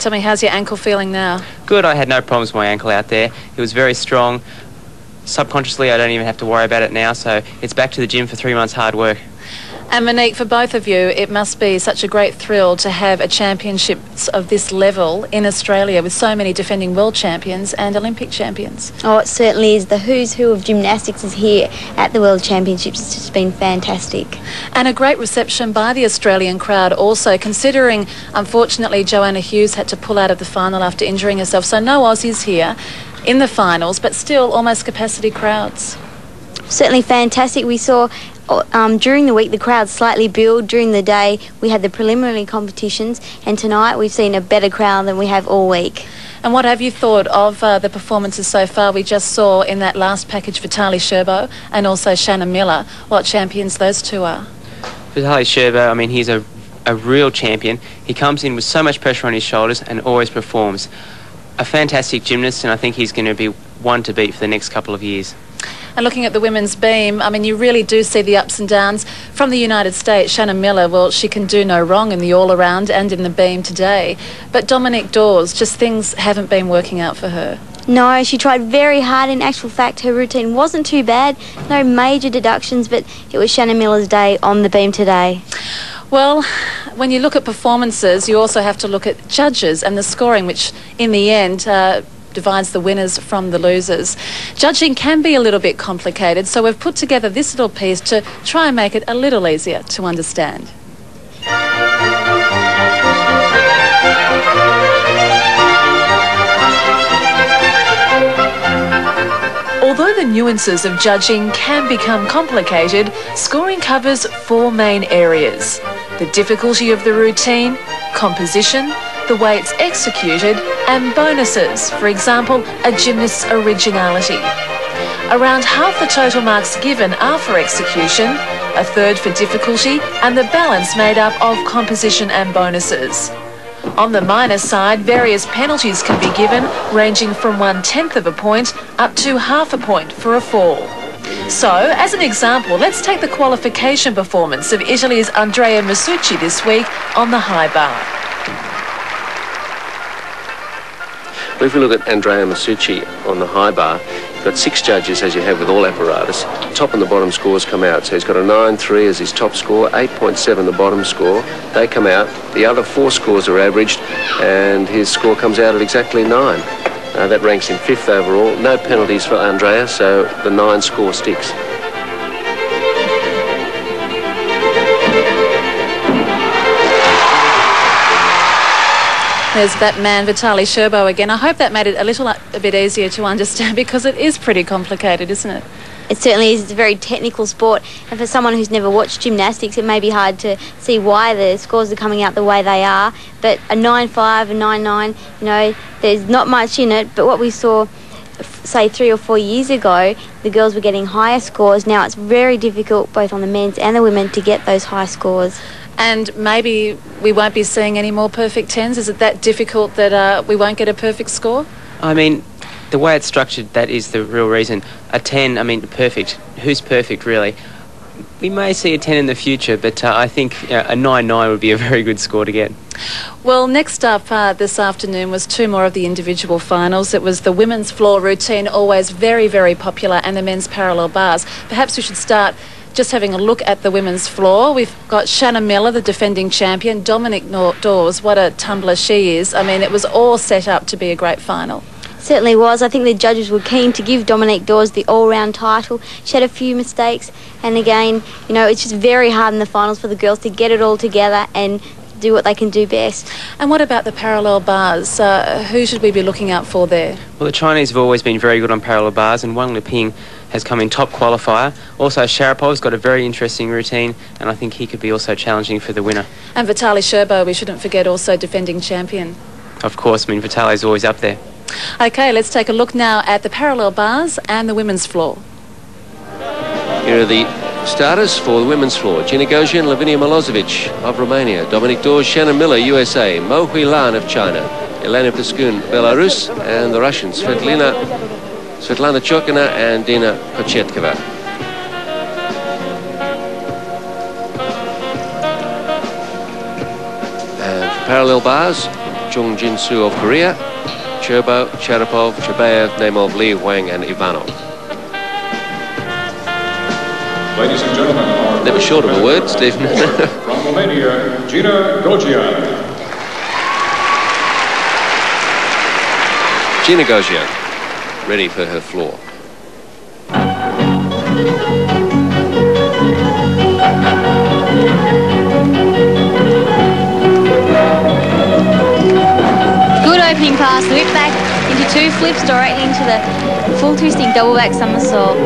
Tell me, how's your ankle feeling now? Good, I had no problems with my ankle out there. It was very strong. Subconsciously, I don't even have to worry about it now, so it's back to the gym for 3 months hard work. And Monique, for both of you, it must be such a great thrill to have a championships of this level in Australia with so many defending world champions and Olympic champions. Oh, it certainly is. The who's who of gymnastics is here at the World Championships. It's just been fantastic. And a great reception by the Australian crowd also, considering, unfortunately, Joanna Hughes had to pull out of the final after injuring herself. So no Aussies here in the finals, but still almost capacity crowds. Certainly fantastic. We saw during the week the crowd slightly build. During the day we had the preliminary competitions, and tonight we've seen a better crowd than we have all week. And what have you thought of the performances so far? We just saw in that last package Vitaly Sherbo and also Shannon Miller. What champions those two are? Vitaly Sherbo, I mean, he's a real champion. He comes in with so much pressure on his shoulders and always performs. A fantastic gymnast, and I think he's going to be one to beat for the next couple of years. And looking at the women's beam, I mean, you really do see the ups and downs. From the United States, Shannon Miller, well, she can do no wrong in the all-around and in the beam today. But Dominique Dawes, just things haven't been working out for her. No, she tried very hard. In actual fact, her routine wasn't too bad. No major deductions, but it was Shannon Miller's day on the beam today. Well, when you look at performances, you also have to look at judges and the scoring, which in the end divides the winners from the losers. Judging can be a little bit complicated, so we've put together this little piece to try and make it a little easier to understand. Although the nuances of judging can become complicated, scoring covers 4 main areas: the difficulty of the routine, composition, the way it's executed, and bonuses, for example, a gymnast's originality. Around half the total marks given are for execution, a third for difficulty, and the balance made up of composition and bonuses. On the minus side, various penalties can be given, ranging from 1/10 of a point up to half a point for a fall. So, as an example, let's take the qualification performance of Italy's Andrea Masucci this week on the high bar. Well, if we look at Andrea Masucci on the high bar, you've got 6 judges, as you have with all apparatus. Top and the bottom scores come out. So he's got a 9.3 as his top score, 8.7 the bottom score. They come out. The other 4 scores are averaged, and his score comes out at exactly 9. That ranks him 5th overall. No penalties for Andrea, so the 9 score sticks. There's that man, Vitaly Sherbo, again. I hope that made it a bit easier to understand, because it is pretty complicated, isn't it? It certainly is. It's a very technical sport, and for someone who's never watched gymnastics, it may be hard to see why the scores are coming out the way they are. But a 9.5, a 9.9, you know, there's not much in it. But what we saw, say 3 or 4 years ago, the girls were getting higher scores. Now it's very difficult, both on the men's and the women, to get those high scores. And maybe we won't be seeing any more perfect 10s. Is it that difficult that we won't get a perfect score? I mean, the way it's structured, that is the real reason. A 10, I mean, perfect. Who's perfect, really? We may see a 10 in the future, but I think a 9.9 would be a very good score to get. Well, next up this afternoon was 2 more of the individual finals. It was the women's floor routine, always very, very popular, and the men's parallel bars. Perhaps we should start just having a look at the women's floor. We've got Shannon Miller, the defending champion, Dominique Dawes, what a tumbler she is. I mean, it was all set up to be a great final. Certainly was. I think the judges were keen to give Dominique Dawes the all-round title. She had a few mistakes, and again, you know, it's just very hard in the finals for the girls to get it all together and do what they can do best. And what about the parallel bars? Who should we be looking out for there? Well, the Chinese have always been very good on parallel bars, and Wang Liping has come in top qualifier. Also, Sharapov's got a very interesting routine, and I think he could be also challenging for the winner. And Vitaly Sherbo, we shouldn't forget, also defending champion. Of course, I mean, Vitaly's always up there. Okay, let's take a look now at the parallel bars and the women's floor. Here are the starters for the women's floor. Gina Gosian, Lavinia Milosevic of Romania, Dominique Dawes, Shannon Miller, USA, Mo Huilan of China, Elena Pliskun, Belarus, and the Russians, Svetlana Chokina and Dina Kochetkova. And for parallel bars, Chung Jin-soo of Korea, Cherbo, Sharapov, Chabayev, Nemov, Lee, Wang and Ivanov. Ladies and gentlemen, never short of a word, Stephen. From Romania, Gina Gogian. Gina Gogian, ready for her floor. Good opening pass, whip back into 2 flips directly into the full twisting double back somersault.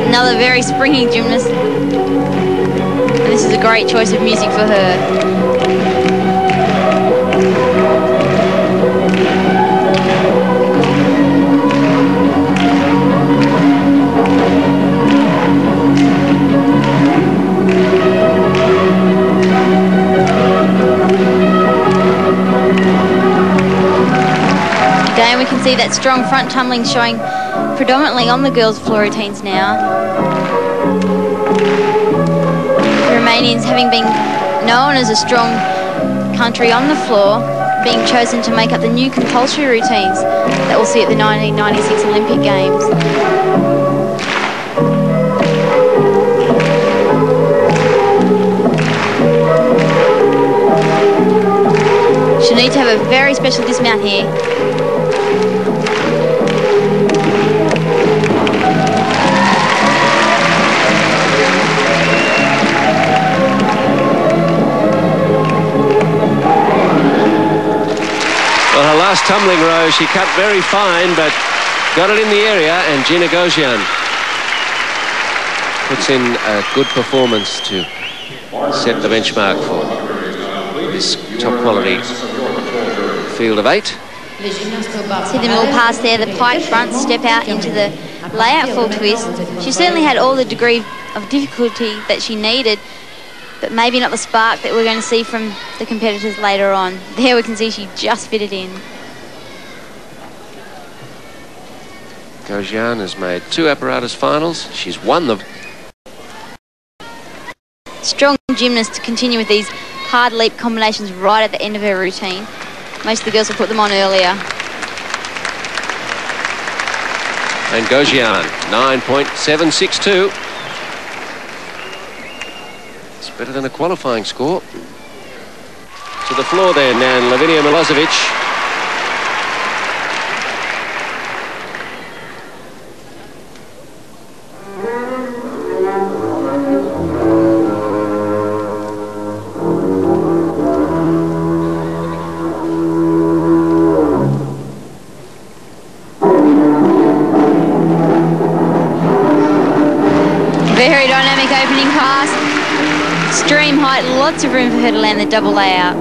Another very springy gymnast. And this is a great choice of music for her. Again, we can see that strong front tumbling showing predominantly on the girls' floor routines now. The Romanians, having been known as a strong country on the floor, being chosen to make up the new compulsory routines that we'll see at the 1996 Olympic Games. She'll need to have a very special dismount here. Well, her last tumbling row, she cut very fine, but got it in the area, and Gina Gogian puts in a good performance to set the benchmark for this top quality field of 8. See them all pass there, the pike front, step out into the layout full twist. She certainly had all the degree of difficulty that she needed, but maybe not the spark that we're going to see from the competitors later on. There we can see she just fitted in. Gogian has made 2 apparatus finals. She's won the... Strong gymnast to continue with these hard leap combinations right at the end of her routine. Most of the girls will put them on earlier. And Gogian, 9.762. It's better than a qualifying score. To the floor then, and Lavinia Milosevic. Very dynamic opening pass. Extreme height, lots of room for her to land the double layout.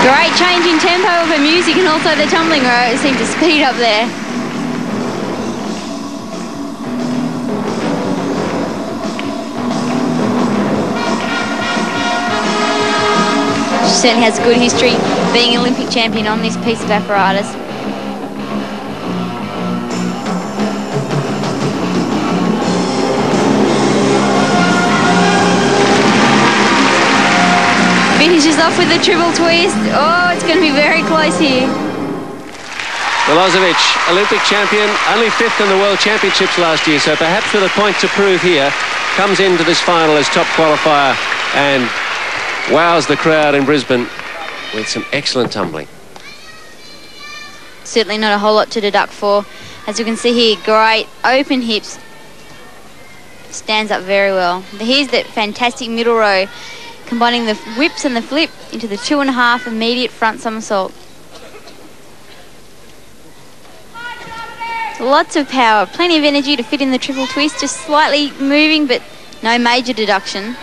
Great change in tempo of her music, and also the tumbling row. It seemed to speed up there. She certainly has a good history being an Olympic champion on this piece of apparatus. Finishes off with the triple twist. Oh, it's going to be very close here. Milosevic, Olympic champion, only 5th in the World Championships last year, so perhaps with a point to prove here, comes into this final as top qualifier and wows the crowd in Brisbane with some excellent tumbling. Certainly not a whole lot to deduct for. As you can see here, great open hips. Stands up very well. Here's that fantastic middle row, combining the whips and the flip into the 2.5 immediate front somersault. Lots of power, plenty of energy to fit in the triple twist, just slightly moving, but no major deduction.